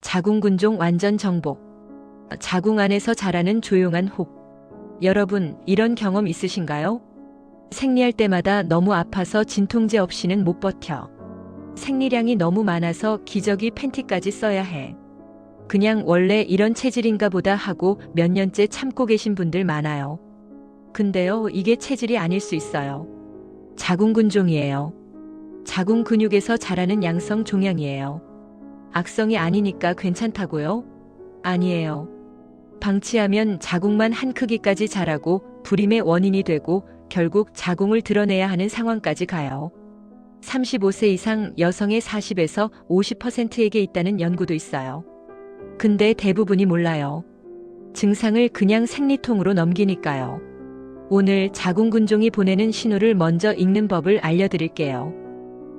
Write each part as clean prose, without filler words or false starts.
자궁근종 완전 정복. 자궁 안에서 자라는 조용한 혹. 여러분, 이런 경험 있으신가요? 생리할 때마다 너무 아파서 진통제 없이는 못 버텨. 생리량이 너무 많아서 기저귀 팬티까지 써야 해. 그냥 원래 이런 체질인가 보다 하고 몇 년째 참고 계신 분들 많아요. 근데요, 이게 체질이 아닐 수 있어요. 자궁근종이에요. 자궁 근육에서 자라는 양성 종양이에요. 악성이 아니니까 괜찮다고요? 아니에요. 방치하면 자궁만 한 크기까지 자라고 불임의 원인이 되고 결국 자궁을 드러내야 하는 상황까지 가요. 35세 이상 여성의 40에서 50%에게 있다는 연구도 있어요. 근데 대부분이 몰라요. 증상을 그냥 생리통으로 넘기니까요. 오늘 자궁근종이 보내는 신호를 먼저 읽는 법을 알려드릴게요.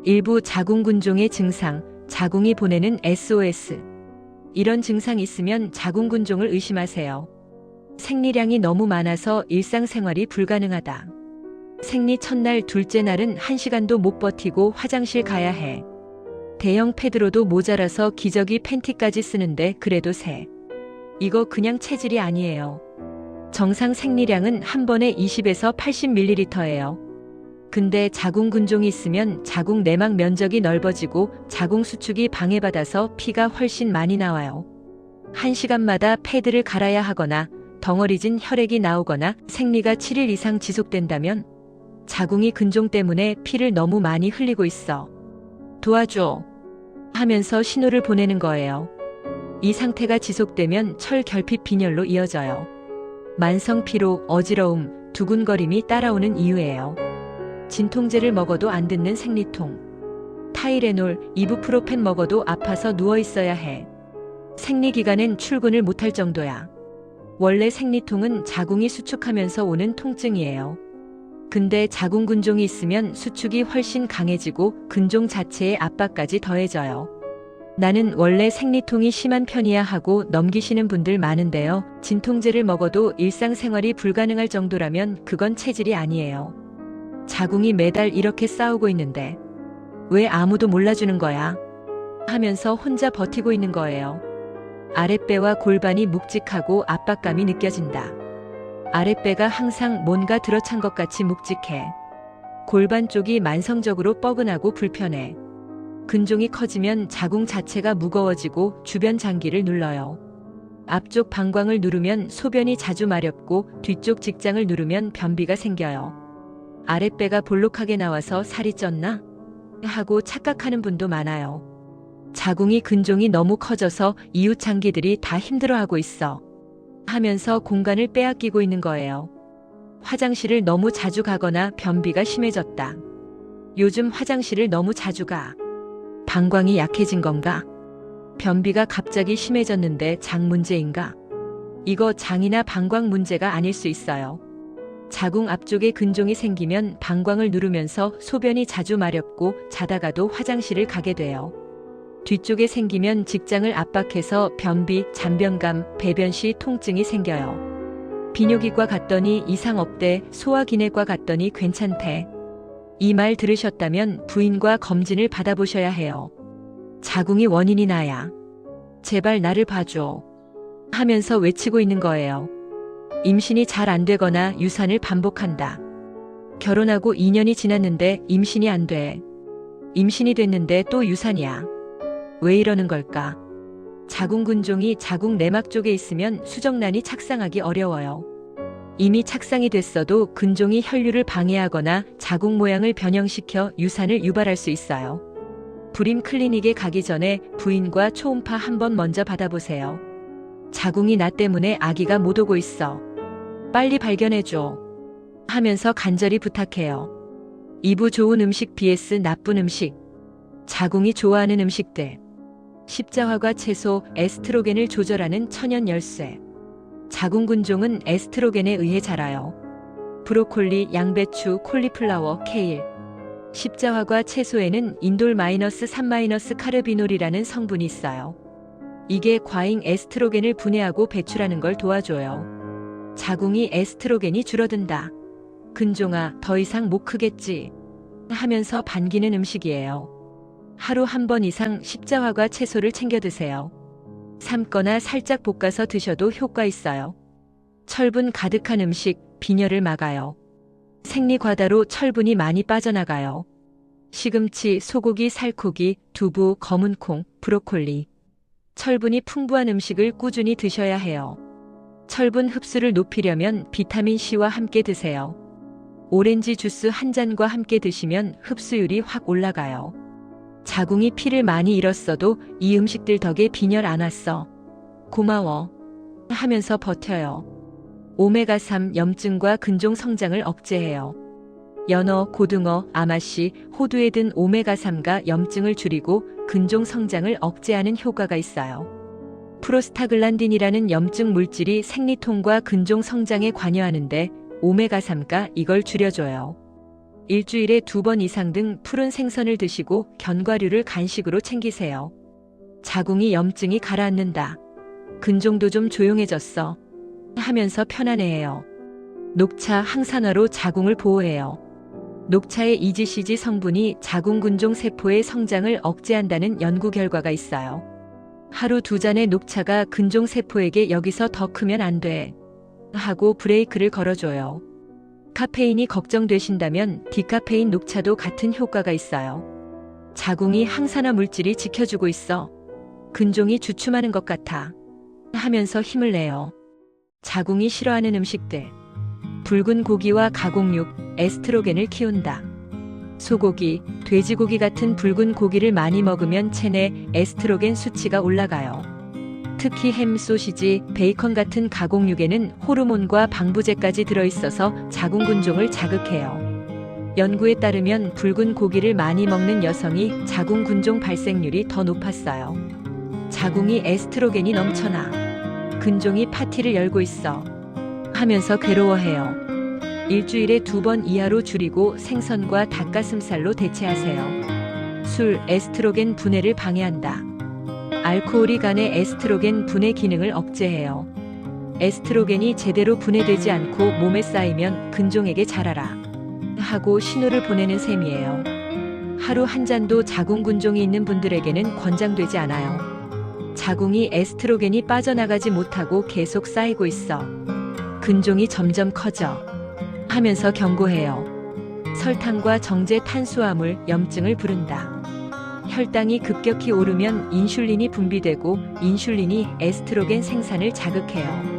일부 자궁근종의 증상, 자궁이 보내는 SOS. 이런 증상이 있으면 자궁근종을 의심하세요. 생리량이 너무 많아서 일상생활이 불가능하다. 생리 첫날, 둘째 날은 1시간도 못 버티고 화장실 가야 해. 대형 패드로도 모자라서 기저귀 팬티까지 쓰는데 그래도 새. 이거 그냥 체질이 아니에요. 정상 생리량은 한 번에 20에서 80ml예요. 근데 자궁근종이 있으면 자궁 내막 면적이 넓어지고 자궁 수축이 방해받아서 피가 훨씬 많이 나와요. 1시간마다 패드를 갈아야 하거나 덩어리진 혈액이 나오거나 생리가 7일 이상 지속된다면 자궁이 근종 때문에 피를 너무 많이 흘리고 있어. 도와줘. 하면서 신호를 보내는 거예요. 이 상태가 지속되면 철결핍 빈혈로 이어져요. 만성 피로, 어지러움, 두근거림이 따라오는 이유예요. 진통제를 먹어도 안 듣는 생리통. 타이레놀, 이부프로펜 먹어도 아파서 누워 있어야 해. 생리 기간엔 출근을 못할 정도야. 원래 생리통은 자궁이 수축하면서 오는 통증이에요. 근데 자궁근종이 있으면 수축이 훨씬 강해지고 근종 자체의 압박까지 더해져요. 나는 원래 생리통이 심한 편이야 하고 넘기시는 분들 많은데요. 진통제를 먹어도 일상생활이 불가능할 정도라면 그건 체질이 아니에요. 자궁이 매달 이렇게 싸우고 있는데 왜 아무도 몰라주는 거야? 하면서 혼자 버티고 있는 거예요. 아랫배와 골반이 묵직하고 압박감이 느껴진다. 아랫배가 항상 뭔가 들어찬 것 같이 묵직해. 골반 쪽이 만성적으로 뻐근하고 불편해. 근종이 커지면 자궁 자체가 무거워지고 주변 장기를 눌러요. 앞쪽 방광을 누르면 소변이 자주 마렵고 뒤쪽 직장을 누르면 변비가 생겨요. 아랫배가 볼록하게 나와서 살이 쪘나? 하고 착각하는 분도 많아요. 자궁이 근종이 너무 커져서 이웃 장기들이 다 힘들어하고 있어. 하면서 공간을 빼앗기고 있는 거예요. 화장실을 너무 자주 가거나 변비가 심해졌다. 요즘 화장실을 너무 자주 가. 방광이 약해진 건가? 변비가 갑자기 심해졌는데 장 문제인가? 이거 장이나 방광 문제가 아닐 수 있어요. 자궁 앞쪽에 근종이 생기면 방광을 누르면서 소변이 자주 마렵고 자다가도 화장실을 가게 돼요. 뒤쪽에 생기면 직장을 압박해서 변비, 잔변감, 배변 시 통증이 생겨요. 비뇨기과 갔더니 이상 없대, 소화기내과 갔더니 괜찮대. 이 말 들으셨다면 부인과 검진을 받아보셔야 해요. 자궁이 원인이 나야. 제발 나를 봐줘. 하면서 외치고 있는 거예요. 임신이 잘 안 되거나 유산을 반복한다. 결혼하고 2년이 지났는데 임신이 안 돼. 임신이 됐는데 또 유산이야. 왜 이러는 걸까? 자궁근종이 자궁 내막 쪽에 있으면 수정란이 착상하기 어려워요. 이미 착상이 됐어도 근종이 혈류를 방해하거나 자궁 모양을 변형시켜 유산을 유발할 수 있어요. 불임 클리닉에 가기 전에 부인과 초음파 한번 먼저 받아보세요. 자궁이 나 때문에 아기가 못 오고 있어. 빨리 발견해줘. 하면서 간절히 부탁해요. 이부 좋은 음식 vs 나쁜 음식. 자궁이 좋아하는 음식들. 십자화과 채소, 에스트로겐을 조절하는 천연 열쇠. 자궁근종은 에스트로겐에 의해 자라요. 브로콜리, 양배추, 콜리플라워, 케일. 십자화과 채소에는 인돌-3- 카르비놀이라는 성분이 있어요. 이게 과잉 에스트로겐을 분해하고 배출하는 걸 도와줘요. 자궁이 에스트로겐이 줄어든다. 근종아, 더 이상 못 크겠지. 하면서 반기는 음식이에요. 하루 한 번 이상 십자화과 채소를 챙겨 드세요. 삶거나 살짝 볶아서 드셔도 효과 있어요. 철분 가득한 음식, 빈혈을 막아요. 생리과다로 철분이 많이 빠져나가요. 시금치, 소고기, 살코기, 두부, 검은콩, 브로콜리. 철분이 풍부한 음식을 꾸준히 드셔야 해요. 철분 흡수를 높이려면 비타민C와 함께 드세요. 오렌지 주스 한 잔과 함께 드시면 흡수율이 확 올라가요. 자궁이 피를 많이 잃었어도 이 음식들 덕에 빈혈 안 왔어. 고마워. 하면서 버텨요. 오메가3 염증과 근종 성장을 억제해요. 연어, 고등어, 아마씨, 호두에 든 오메가3가 염증을 줄이고 근종 성장을 억제하는 효과가 있어요. 프로스타글란딘이라는 염증 물질이 생리통과 근종 성장에 관여하는데 오메가3가 이걸 줄여줘요. 일주일에 2번 이상 등 푸른 생선을 드시고 견과류를 간식으로 챙기세요. 자궁이 염증이 가라앉는다. 근종도 좀 조용해졌어. 하면서 편안해해요. 녹차 항산화로 자궁을 보호해요. 녹차의 EGCG 성분이 자궁근종 세포의 성장을 억제한다는 연구 결과가 있어요. 하루 2잔의 녹차가 근종 세포에게 여기서 더 크면 안 돼. 하고 브레이크를 걸어줘요. 카페인이 걱정되신다면 디카페인 녹차도 같은 효과가 있어요. 자궁이 항산화 물질이 지켜주고 있어. 근종이 주춤하는 것 같아. 하면서 힘을 내요. 자궁이 싫어하는 음식들. 붉은 고기와 가공육, 에스트로겐을 키운다. 소고기, 돼지고기 같은 붉은 고기를 많이 먹으면 체내 에스트로겐 수치가 올라가요. 특히 햄, 소시지, 베이컨 같은 가공육에는 호르몬과 방부제까지 들어있어서 자궁근종을 자극해요. 연구에 따르면 붉은 고기를 많이 먹는 여성이 자궁근종 발생률이 더 높았어요. 자궁이 에스트로겐이 넘쳐나. 근종이 파티를 열고 있어. 하면서 괴로워해요. 일주일에 2번 이하로 줄이고 생선과 닭가슴살로 대체하세요. 술, 에스트로겐 분해를 방해한다. 알코올이 간의 에스트로겐 분해 기능을 억제해요. 에스트로겐이 제대로 분해되지 않고 몸에 쌓이면 근종에게 잘하라 하고 신호를 보내는 셈이에요. 하루 한 잔도 자궁근종이 있는 분들에게는 권장되지 않아요. 자궁이 에스트로겐이 빠져나가지 못하고 계속 쌓이고 있어. 근종이 점점 커져. 하면서 경고해요. 설탕과 정제 탄수화물, 염증을 부른다. 혈당이 급격히 오르면 인슐린이 분비되고 인슐린이 에스트로겐 생산을 자극해요.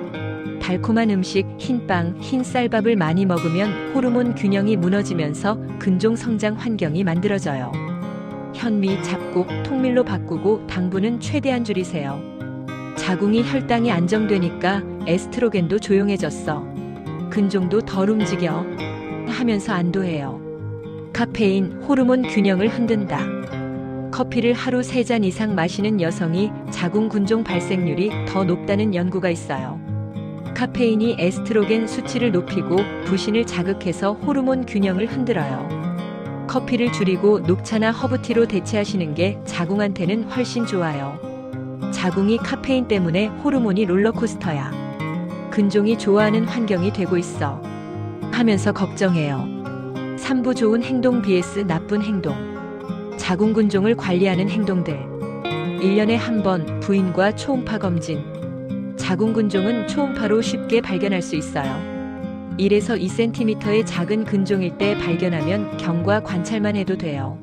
달콤한 음식, 흰빵, 흰쌀밥을 많이 먹으면 호르몬 균형이 무너지면서 근종 성장 환경이 만들어져요. 현미, 잡곡, 통밀로 바꾸고 당분은 최대한 줄이세요. 자궁이 혈당이 안정되니까 에스트로겐도 조용해졌어. 근종도 덜 움직여. 하면서 안도해요. 카페인, 호르몬 균형을 흔든다. 커피를 하루 3잔 이상 마시는 여성이 자궁근종 발생률이 더 높다는 연구가 있어요. 카페인이 에스트로겐 수치를 높이고 부신을 자극해서 호르몬 균형을 흔들어요. 커피를 줄이고 녹차나 허브티로 대체하시는 게 자궁한테는 훨씬 좋아요. 자궁이 카페인 때문에 호르몬이 롤러코스터야. 근종이 좋아하는 환경이 되고 있어. 하면서 걱정해요. 3부 좋은 행동 vs 나쁜 행동. 자궁근종을 관리하는 행동들. 1년에 한 번 부인과 초음파 검진. 자궁근종은 초음파로 쉽게 발견할 수 있어요. 1에서 2cm의 작은 근종일 때 발견하면 경과 관찰만 해도 돼요.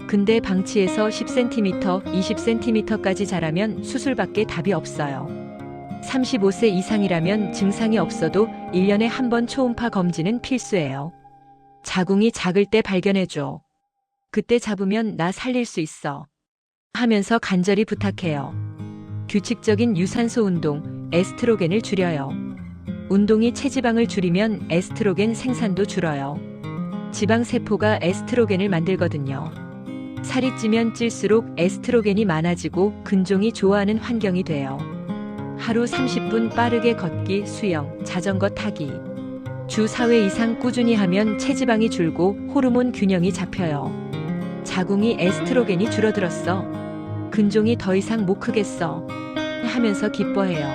근데 방치해서 10cm, 20cm까지 자라면 수술밖에 답이 없어요. 35세 이상이라면 증상이 없어도 1년에 한 번 초음파 검진은 필수예요. 자궁이 작을 때 발견해줘. 그때 잡으면 나 살릴 수 있어. 하면서 간절히 부탁해요. 규칙적인 유산소 운동, 에스트로겐을 줄여요. 운동이 체지방을 줄이면 에스트로겐 생산도 줄어요. 지방세포가 에스트로겐을 만들거든요. 살이 찌면 찔수록 에스트로겐이 많아지고 근종이 좋아하는 환경이 돼요. 하루 30분 빠르게 걷기, 수영, 자전거 타기. 주 4회 이상 꾸준히 하면 체지방이 줄고 호르몬 균형이 잡혀요. 자궁이 에스트로겐이 줄어들었어. 근종이 더 이상 못 크겠어. 하면서 기뻐해요.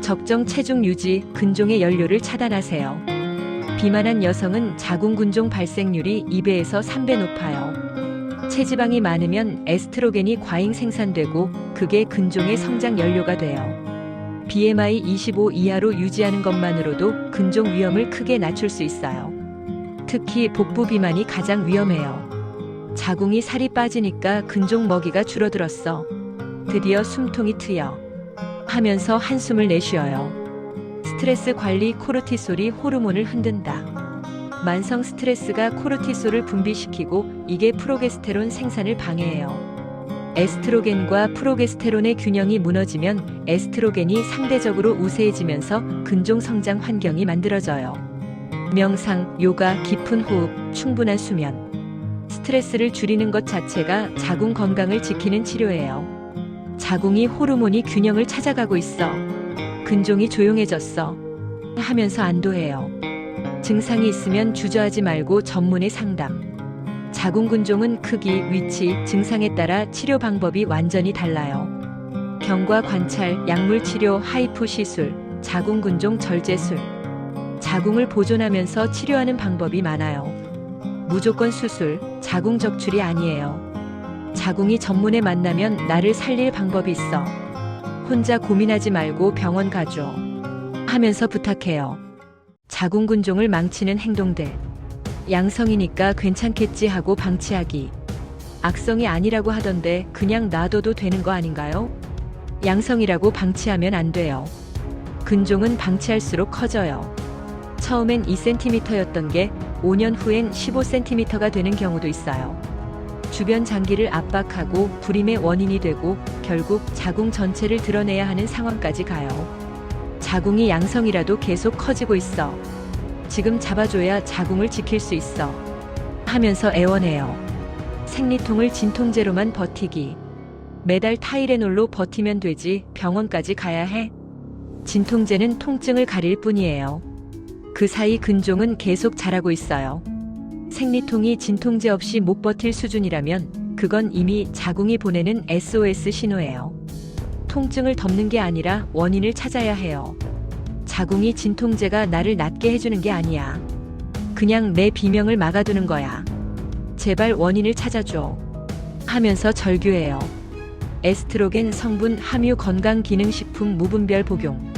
적정 체중 유지, 근종의 연료를 차단하세요. 비만한 여성은 자궁근종 발생률이 2배에서 3배 높아요. 체지방이 많으면 에스트로겐이 과잉 생산되고 그 그게 근종의 성장 연료가 돼요. BMI 25 이하로 유지하는 것만으로도 근종 위험을 크게 낮출 수 있어요. 특히 복부 비만이 가장 위험해요. 자궁이 살이 빠지니까 근종 먹이가 줄어들었어. 드디어 숨통이 트여. 하면서 한숨을 내쉬어요. 스트레스 관리 코르티솔이 호르몬을 흔든다. 만성 스트레스가 코르티솔을 분비시키고 이게 프로게스테론 생산을 방해해요. 에스트로겐과 프로게스테론의 균형이 무너지면 에스트로겐이 상대적으로 우세해지면서 근종 성장 환경이 만들어져요. 명상, 요가, 깊은 호흡, 충분한 수면. 스트레스를 줄이는 것 자체가 자궁 건강을 지키는 치료예요. 자궁이 호르몬이 균형을 찾아가고 있어. 근종이 조용해졌어. 하면서 안도해요. 증상이 있으면 주저하지 말고 전문의 상담. 자궁 근종은 크기, 위치, 증상에 따라 치료 방법이 완전히 달라요. 경과 관찰, 약물 치료, 하이프 시술, 자궁 근종 절제술. 자궁을 보존하면서 치료하는 방법이 많아요. 무조건 수술, 자궁 적출이 아니에요. 자궁이 전문에 만나면 나를 살릴 방법이 있어. 혼자 고민하지 말고 병원 가줘. 하면서 부탁해요. 자궁 근종을 망치는 행동들. 양성이니까 괜찮겠지 하고 방치하기. 악성이 아니라고 하던데 그냥 놔둬도 되는 거 아닌가요? 양성이라고 방치하면 안 돼요. 근종은 방치할수록 커져요. 처음엔 2cm였던 게 5년 후엔 15cm가 되는 경우도 있어요. 주변 장기를 압박하고 불임의 원인이 되고 결국 자궁 전체를 드러내야 하는 상황까지 가요. 자궁이 양성이라도 계속 커지고 있어. 지금 잡아줘야 자궁을 지킬 수 있어. 하면서 애원해요. 생리통을 진통제로만 버티기. 매달 타이레놀로 버티면 되지 병원까지 가야 해? 진통제는 통증을 가릴 뿐이에요. 그 사이 근종은 계속 자라고 있어요. 생리통이 진통제 없이 못 버틸 수준이라면 그건 이미 자궁이 보내는 SOS 신호예요. 통증을 덮는 게 아니라 원인을 찾아야 해요. 자궁이 진통제가 나를 낫게 해주는 게 아니야. 그냥 내 비명을 막아두는 거야. 제발 원인을 찾아줘. 하면서 절규해요. 에스트로겐 성분 함유 건강기능식품 무분별 복용.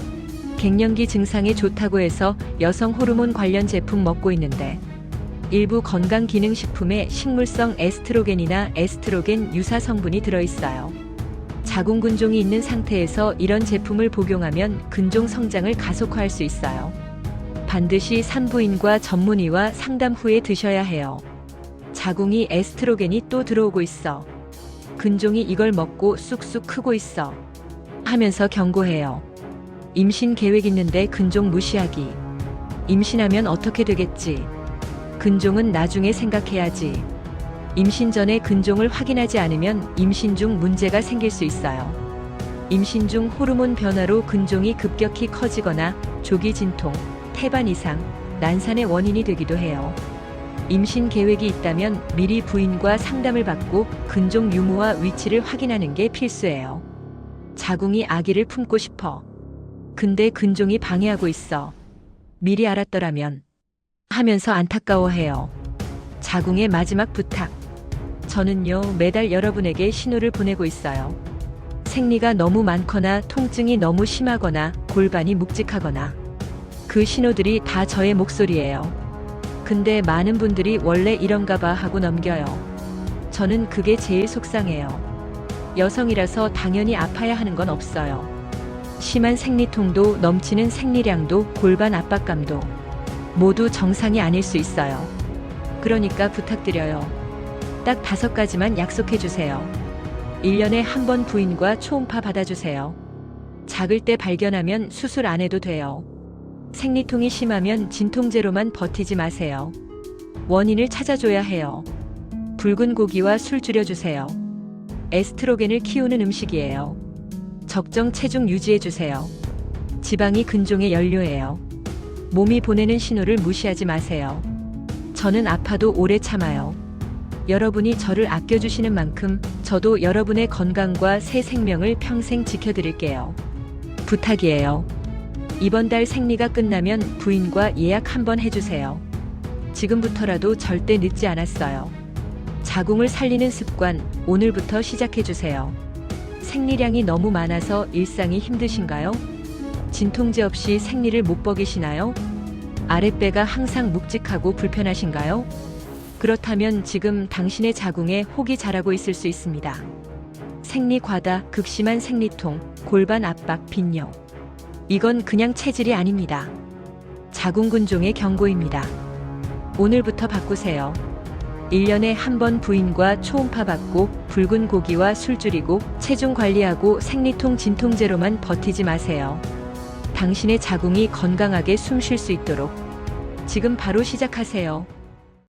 갱년기 증상에 좋다고 해서 여성 호르몬 관련 제품 먹고 있는데 일부 건강기능식품에 식물성 에스트로겐이나 에스트로겐 유사 성분이 들어있어요. 자궁 근종이 있는 상태에서 이런 제품을 복용하면 근종 성장을 가속화할 수 있어요. 반드시 산부인과 전문의와 상담 후에 드셔야 해요. 자궁이 에스트로겐이 또 들어오고 있어. 근종이 이걸 먹고 쑥쑥 크고 있어. 하면서 경고해요. 임신 계획 있는데 근종 무시하기. 임신하면 어떻게 되겠지? 근종은 나중에 생각해야지. 임신 전에 근종을 확인하지 않으면 임신 중 문제가 생길 수 있어요. 임신 중 호르몬 변화로 근종이 급격히 커지거나 조기 진통, 태반 이상, 난산의 원인이 되기도 해요. 임신 계획이 있다면 미리 부인과 상담을 받고 근종 유무와 위치를 확인하는 게 필수예요. 자궁이 아기를 품고 싶어. 근데 근종이 방해하고 있어. 미리 알았더라면. 하면서 안타까워해요. 자궁의 마지막 부탁. 저는요, 매달 여러분에게 신호를 보내고 있어요. 생리가 너무 많거나 통증이 너무 심하거나 골반이 묵직하거나. 그 신호들이 다 저의 목소리예요. 근데 많은 분들이 원래 이런가 봐 하고 넘겨요. 저는 그게 제일 속상해요. 여성이라서 당연히 아파야 하는 건 없어요. 심한 생리통도 넘치는 생리량도 골반 압박감도 모두 정상이 아닐 수 있어요. 그러니까 부탁드려요. 딱 5가지만 약속해 주세요. 1년에 한 번 부인과 초음파 받아주세요. 작을 때 발견하면 수술 안 해도 돼요. 생리통이 심하면 진통제로만 버티지 마세요. 원인을 찾아줘야 해요. 붉은 고기와 술 줄여주세요. 에스트로겐을 키우는 음식이에요. 적정 체중 유지해주세요. 지방이 근종의 연료예요. 몸이 보내는 신호를 무시하지 마세요. 저는 아파도 오래 참아요. 여러분이 저를 아껴주시는 만큼 저도 여러분의 건강과 새 생명을 평생 지켜드릴게요. 부탁이에요. 이번 달 생리가 끝나면 부인과 예약 한번 해주세요. 지금부터라도 절대 늦지 않았어요. 자궁을 살리는 습관 오늘부터 시작해주세요. 생리량이 너무 많아서 일상이 힘드신가요? 진통제 없이 생리를 못 먹이시나요? 아랫배가 항상 묵직하고 불편하신가요? 그렇다면 지금 당신의 자궁에 혹이 자라고 있을 수 있습니다. 생리 과다, 극심한 생리통, 골반 압박, 빈뇨. 이건 그냥 체질이 아닙니다. 자궁근종의 경고입니다. 오늘부터 바꾸세요. 1년에 한 번 부인과 초음파 받고 붉은 고기와 술 줄이고 체중 관리하고 생리통 진통제로만 버티지 마세요. 당신의 자궁이 건강하게 숨 쉴 수 있도록 지금 바로 시작하세요.